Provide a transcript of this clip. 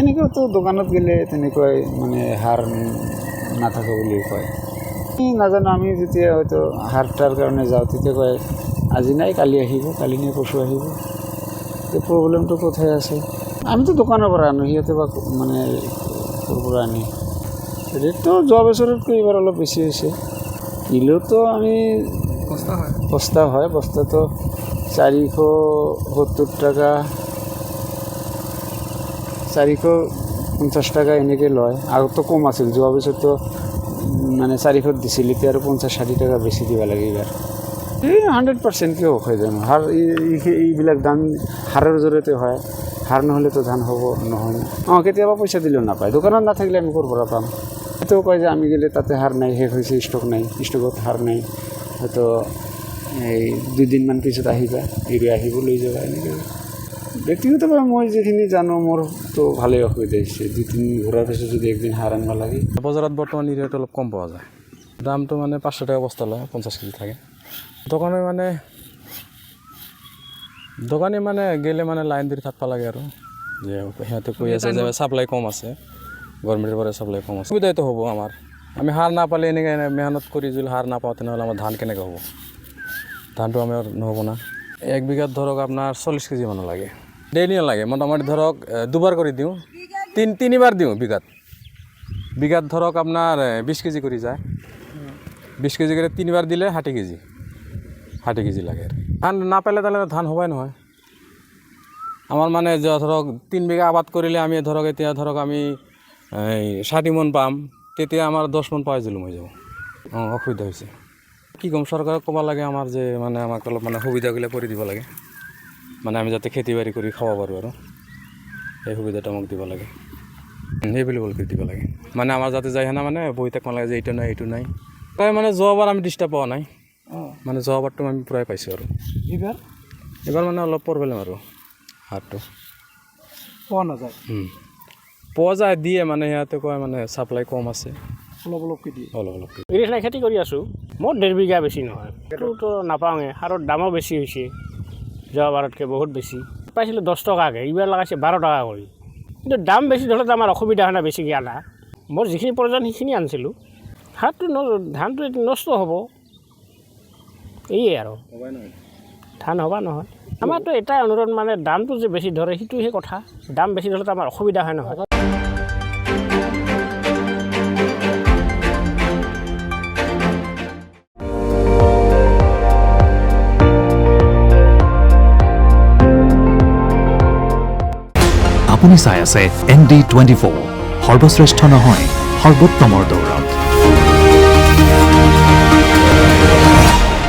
সেনেকৈ তো দোকানত গ'লে তেনেকৈ মানে সাৰ নাথাকে বুলি কয়। নাজানো, আমি যেতিয়া হয়তো সাৰটাৰ কাৰণে যাওঁ তেতিয়া কয় আজি নাই কালি আহিব, কালি নে পৰশু আহিব। এই প্ৰব্লেমটো কোথায় আছে? আমিতো দোকানৰ পৰা আনো, সিহঁতে বা মানে ক'ৰ পৰা আনি। ৰেটটো যোৱা বছৰতকৈ এইবাৰ অলপ বেছি হৈছে। কিলোতো আমি বস্তা হয়, বস্তাটো 470 টাকা 450 টাকা এনেকৈ লয়। আগতো কম আছিল, যোৱা বছৰতো মানে 400 দিছিল, এতিয়া আৰু 50-60 টাকা বেছি দিব লাগে এইবাৰ। এই 100% কিয় হয় জানো? সাৰ এইবিলাক ধান সাৰৰ জৰিয়তে হয়, সাৰ নহ'লেতো ধান হ'ব নহয়। কেতিয়াবা পইচা দিলেও নাপায়, দোকানত নাথাকিলে আমি ক'ৰ পৰা পাম? সেইটোও কয় যে আমি গ'লে তাতে সাৰ নাই, শেষ হৈছে, ষ্টক নাই, ষ্টকত সাৰ নাই, হয়তো এই 2 দিনমান পিছত আহিবা, এৰি আহিব লৈ যাবা এনেকৈ। ব্যক্তিগতভাৱে মই যিখিনি জানো মোৰতো ভালেই অসুবিধা হৈছে। 2-3 ঘূৰাৰ পিছত যদি একদিন সাৰ আনিব লাগে। বজাৰত বৰ্তমান ৰেট অলপ কম পোৱা যায়, দামটো মানে 500 টাকা বস্তা লয়, 50 কেজি থাকে। দোকানী মানে গেলে মানে লাইন ধৰি থাকিব লাগে আৰু যে সিহঁতে কৈ আছে যে চাপ্লাই কম আছে, গভৰ্ণমেণ্টৰ পৰা চাপ্লাই কম আছে। সুবিধাটো হ'ব আমাৰ, আমি সাৰ নাপালে এনেকৈ মেহনত কৰি যদি সাৰ নাপাওঁ তেনেহ'লে আমাৰ ধান কেনেকৈ হ'ব? ধানটো আমাৰ নহ'ব না। 1 বিঘাত ধৰক আপোনাৰ 40 কেজি মান লাগে, ডেইলি নালাগে, মোটামুটি ধৰক 2বাৰ কৰি দিওঁ, 3বাৰ দিওঁ বিঘাত ধৰক আপোনাৰ 20 কেজি কৰি যায়। 20 কেজি কৰি 3বাৰ দিলে 60 কেজি লাগে আৰু। ধান নাপালে তাহলে ধান হ'বই নহয়। আমাৰ মানে ধৰক 3 বিঘা আবাদ কৰিলে আমি ধৰক এতিয়া ধৰক আমি 60 মন পাম, তেতিয়া আমাৰ 10 মন পাই জুলুম হৈ যাব। অসুবিধা হৈছে। কি ক'ম, চৰকাৰক ক'ব লাগে আমাৰ যে মানে আমাক অলপ মানে সুবিধাবিলাক কৰি দিব লাগে, মানে আমি যাতে খেতি বাতি কৰি খাব পাৰোঁ আৰু সেই সুবিধাটো আমাক দিব লাগে, এভেইলেবল কৰি দিব লাগে। মানে আমাৰ যাতে যায় না মানে বহি থাকিব লাগে যে এইটো নাই এইটো নাই। তাই মানে যোৱাবাৰ আমি ডিষ্টাৰ্ব পোৱা নাই, মানে যোৱাবাৰটো আমি প্ৰায় পাইছোঁ আৰু এইবাৰ মানে অলপ প্ৰব্লেম আৰু হাতটো পোৱা নাযায়। পোৱা যায়, দিয়ে মানে সিহঁতে কয় মানে চাপ্লাই কম আছে, অলপকৈ দিয়ে। অলপকৈ। এৰি খেতি কৰি আছোঁ, মোৰ 1.5 বিঘা বেছি নহয়, সেইটোতো নাপাওঁৱে। সাৰৰ দামো বেছি হৈছে, যোৱাবাৰতকৈ বহুত বেছি। পাইছিলোঁ 10 টকাকৈ, এইবাৰ লগাইছে 12 টকা কৰি। কিন্তু দাম বেছি ধৰিলেতো আমাৰ অসুবিধা হয় না বেছিকৈ আনা। মোৰ যিখিনি প্ৰয়োজন সেইখিনি আনিছিলোঁ। সাৰটো ধানটো নষ্ট হ'ব, এইয়ে আৰু ধান হ'বা নহয়। আমাৰতো এটাই অনুৰোধ, মানে দামটো যে বেছি ধৰে সেইটোহে কথা। দাম বেছি ধৰিলেতো আমাৰ অসুবিধা হয় নহয়। আপুনি চাই আছে ND24, সৰ্বশ্ৰেষ্ঠ নহয় সৰ্বোত্তমৰ দৌৰা।